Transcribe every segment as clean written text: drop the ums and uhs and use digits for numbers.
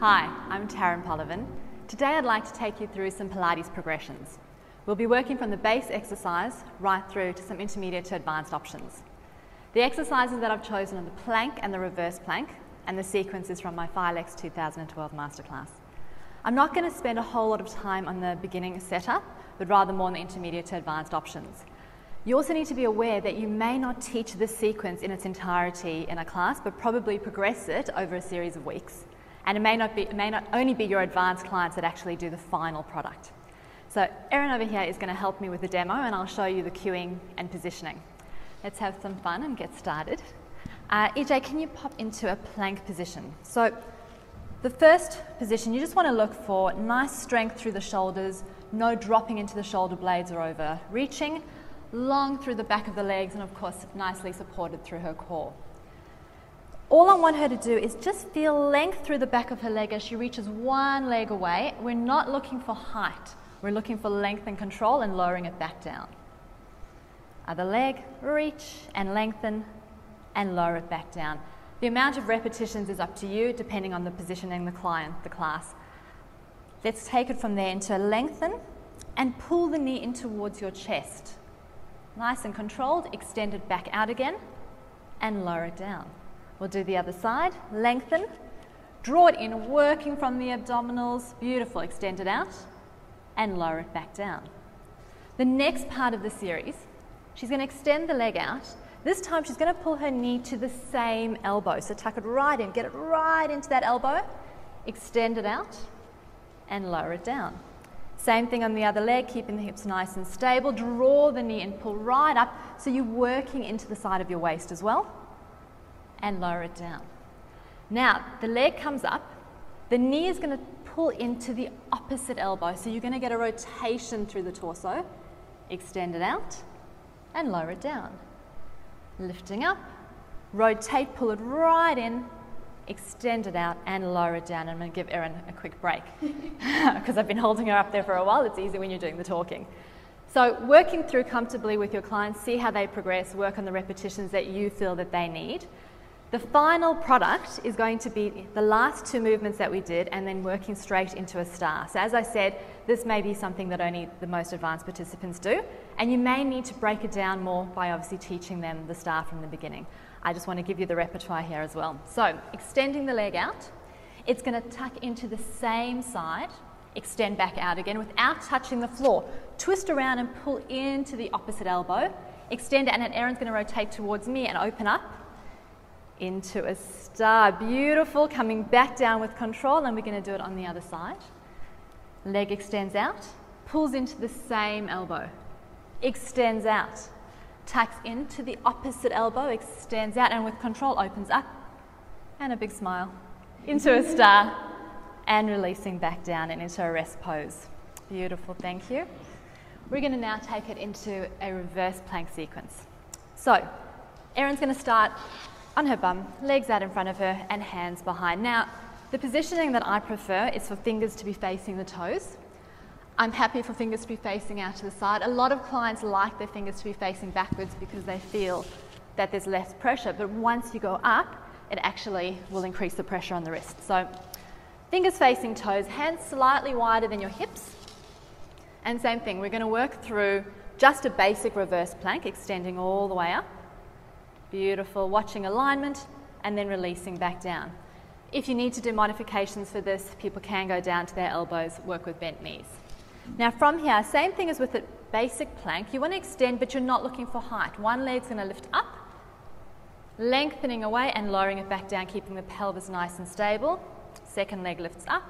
Hi, I'm Taryn Sher. Today I'd like to take you through some Pilates progressions. We'll be working from the base exercise right through to some intermediate to advanced options. The exercises that I've chosen are the plank and the reverse plank, and the sequence is from my Flexor 2012 masterclass. I'm not going to spend a whole lot of time on the beginning setup, but rather more on the intermediate to advanced options. You also need to be aware that you may not teach this sequence in its entirety in a class, but probably progress it over a series of weeks. And it may not only be your advanced clients that actually do the final product. So Erin over here is going to help me with the demo, and I'll show you the cueing and positioning. Let's have some fun and get started. EJ, can you pop into a plank position? So the first position, you just want to look for nice strength through the shoulders, no dropping into the shoulder blades or over reaching, long through the back of the legs, and of course nicely supported through her core. All I want her to do is just feel length through the back of her leg as she reaches one leg away. We're not looking for height. We're looking for length and control and lowering it back down. Other leg, reach and lengthen and lower it back down. The amount of repetitions is up to you depending on the positioning, the client, the class. Let's take it from there into a lengthen and pull the knee in towards your chest. Nice and controlled, extend it back out again and lower it down. We'll do the other side, lengthen, draw it in, working from the abdominals, beautiful, extend it out, and lower it back down. The next part of the series, she's going to extend the leg out. This time she's going to pull her knee to the same elbow, so tuck it right in, get it right into that elbow, extend it out, and lower it down. Same thing on the other leg, keeping the hips nice and stable, draw the knee and pull right up, so you're working into the side of your waist as well, and lower it down. Now, the leg comes up, the knee is going to pull into the opposite elbow, so you're going to get a rotation through the torso, extend it out, and lower it down. Lifting up, rotate, pull it right in, extend it out, and lower it down. I'm going to give Erin a quick break, because I've been holding her up there for a while. It's easy when you're doing the talking. So working through comfortably with your clients, see how they progress, work on the repetitions that you feel that they need. The final product is going to be the last two movements that we did and then working straight into a star. So as I said, this may be something that only the most advanced participants do, and you may need to break it down more by obviously teaching them the star from the beginning. I just want to give you the repertoire here as well. So extending the leg out, it's going to tuck into the same side, extend back out again without touching the floor. Twist around and pull into the opposite elbow, extend it, and then Erin's going to rotate towards me and open up into a star. Beautiful, coming back down with control, and we're going to do it on the other side. Leg extends out, pulls into the same elbow, extends out, tucks into the opposite elbow, extends out, and with control opens up, and a big smile, into a star, and releasing back down and into a rest pose. Beautiful, thank you. We're going to now take it into a reverse plank sequence. So, Erin's going to start on her bum, legs out in front of her, and hands behind. Now, the positioning that I prefer is for fingers to be facing the toes. I'm happy for fingers to be facing out to the side. A lot of clients like their fingers to be facing backwards because they feel that there's less pressure, but once you go up, it actually will increase the pressure on the wrist. So, fingers facing toes, hands slightly wider than your hips. And same thing, we're going to work through just a basic reverse plank, extending all the way up. Beautiful, watching alignment and then releasing back down. If you need to do modifications for this, people can go down to their elbows, work with bent knees. Now from here, same thing as with the basic plank, you want to extend but you're not looking for height. One leg's going to lift up, lengthening away and lowering it back down, keeping the pelvis nice and stable. Second leg lifts up,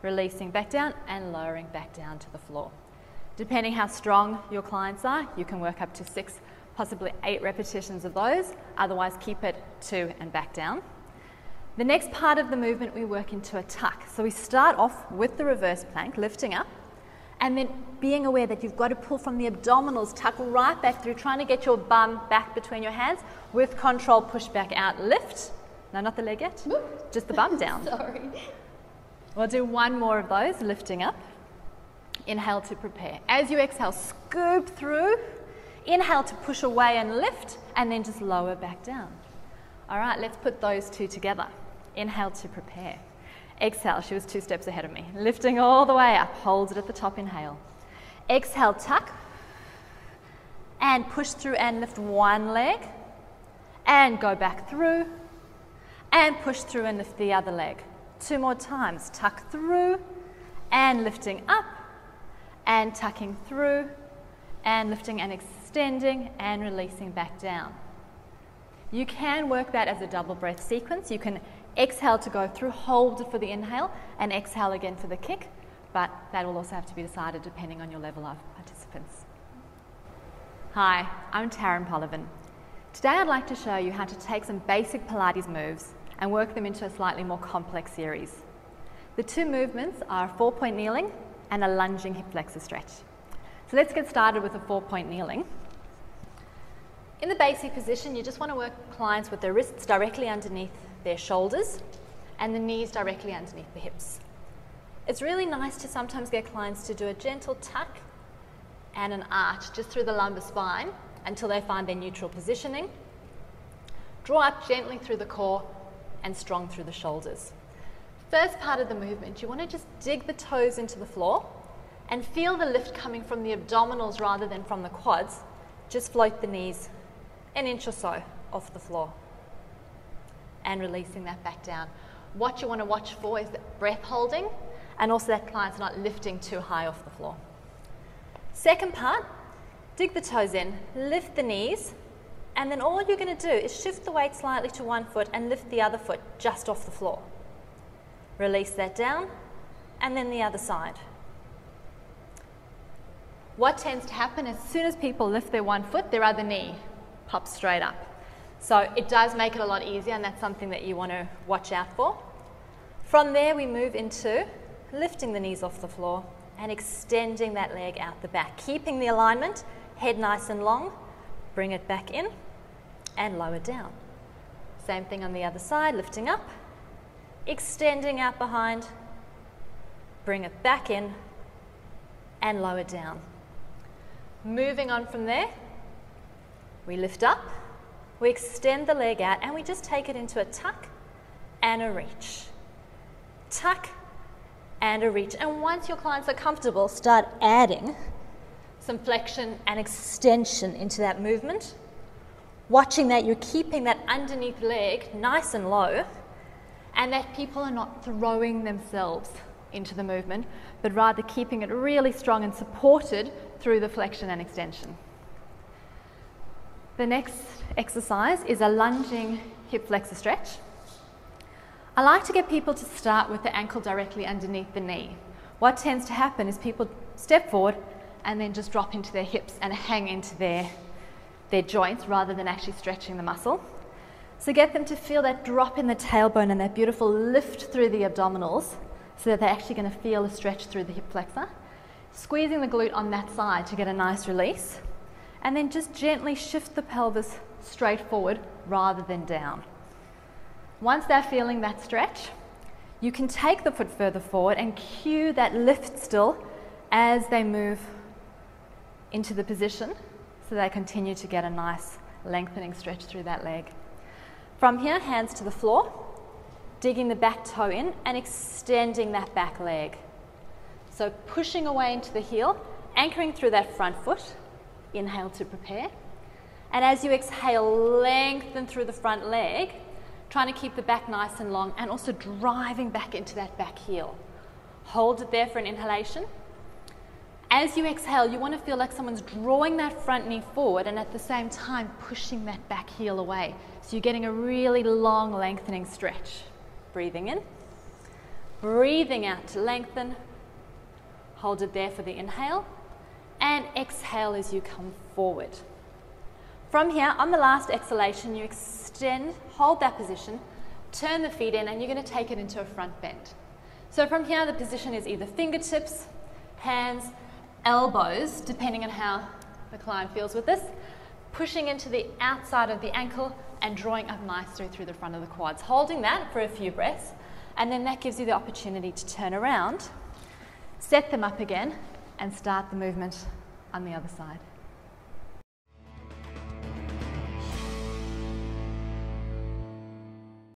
releasing back down and lowering back down to the floor. Depending how strong your clients are, you can work up to 6, possibly 8 repetitions of those, otherwise keep it 2 and back down. The next part of the movement we work into a tuck. So we start off with the reverse plank, lifting up, and then being aware that you've got to pull from the abdominals, tuck right back through, trying to get your bum back between your hands. With control, push back out, lift. No, not the leg yet, just the bum down. Sorry. We'll do one more of those, lifting up. Inhale to prepare. As you exhale, scoop through. Inhale to push away and lift, and then just lower back down. All right, let's put those two together. Inhale to prepare. Exhale, she was 2 steps ahead of me. Lifting all the way up, hold it at the top, inhale. Exhale, tuck, and push through and lift one leg, and go back through, and push through and lift the other leg. 2 more times, tuck through, and lifting up, and tucking through, and lifting and extending, and releasing back down. You can work that as a double breath sequence. You can exhale to go through, hold it for the inhale, and exhale again for the kick, but that will also have to be decided depending on your level of participants. Hi, I'm Taryn Sher. Today I'd like to show you how to take some basic Pilates moves and work them into a slightly more complex series. The 2 movements are a 4-point kneeling and a lunging hip flexor stretch. So let's get started with a 4-point kneeling. In the basic position, you just want to work clients with their wrists directly underneath their shoulders and the knees directly underneath the hips. It's really nice to sometimes get clients to do a gentle tuck and an arch just through the lumbar spine until they find their neutral positioning. Draw up gently through the core and strong through the shoulders. First part of the movement, you want to just dig the toes into the floor and feel the lift coming from the abdominals rather than from the quads. Just float the knees an inch or so off the floor and releasing that back down. What you want to watch for is that breath holding and also that client's not lifting too high off the floor. Second part, dig the toes in, lift the knees, and then all you're going to do is shift the weight slightly to one foot and lift the other foot just off the floor. Release that down, and then the other side. What tends to happen as soon as people lift their one foot, their other knee pops straight up. So it does make it a lot easier, and that's something that you want to watch out for. From there, we move into lifting the knees off the floor and extending that leg out the back, keeping the alignment, head nice and long, bring it back in and lower down. Same thing on the other side, lifting up, extending out behind, bring it back in and lower down. Moving on from there, we lift up, we extend the leg out and we just take it into a tuck and a reach. Tuck and a reach. And once your clients are comfortable, start adding some flexion and extension into that movement. Watching that you're keeping that underneath leg nice and low and that people are not throwing themselves into the movement, but rather keeping it really strong and supported through the flexion and extension. The next exercise is a lunging hip flexor stretch. I like to get people to start with the ankle directly underneath the knee. What tends to happen is people step forward and then just drop into their hips and hang into their joints rather than actually stretching the muscle. So get them to feel that drop in the tailbone and that beautiful lift through the abdominals so that they're actually going to feel a stretch through the hip flexor. Squeezing the glute on that side to get a nice release. And then just gently shift the pelvis straight forward rather than down. Once they're feeling that stretch, you can take the foot further forward and cue that lift still as they move into the position so they continue to get a nice lengthening stretch through that leg. From here, hands to the floor, digging the back toe in and extending that back leg. So pushing away into the heel, anchoring through that front foot, inhale to prepare. And as you exhale, lengthen through the front leg, trying to keep the back nice and long and also driving back into that back heel. Hold it there for an inhalation. As you exhale, you want to feel like someone's drawing that front knee forward and at the same time pushing that back heel away. So you're getting a really long lengthening stretch. Breathing in, breathing out to lengthen. Hold it there for the inhale and exhale as you come forward. From here, on the last exhalation, you extend, hold that position, turn the feet in, and you're going to take it into a front bend. So from here, the position is either fingertips, hands, elbows, depending on how the client feels with this, pushing into the outside of the ankle and drawing up nicely through the front of the quads. Holding that for a few breaths, and then that gives you the opportunity to turn around, set them up again, and start the movement on the other side.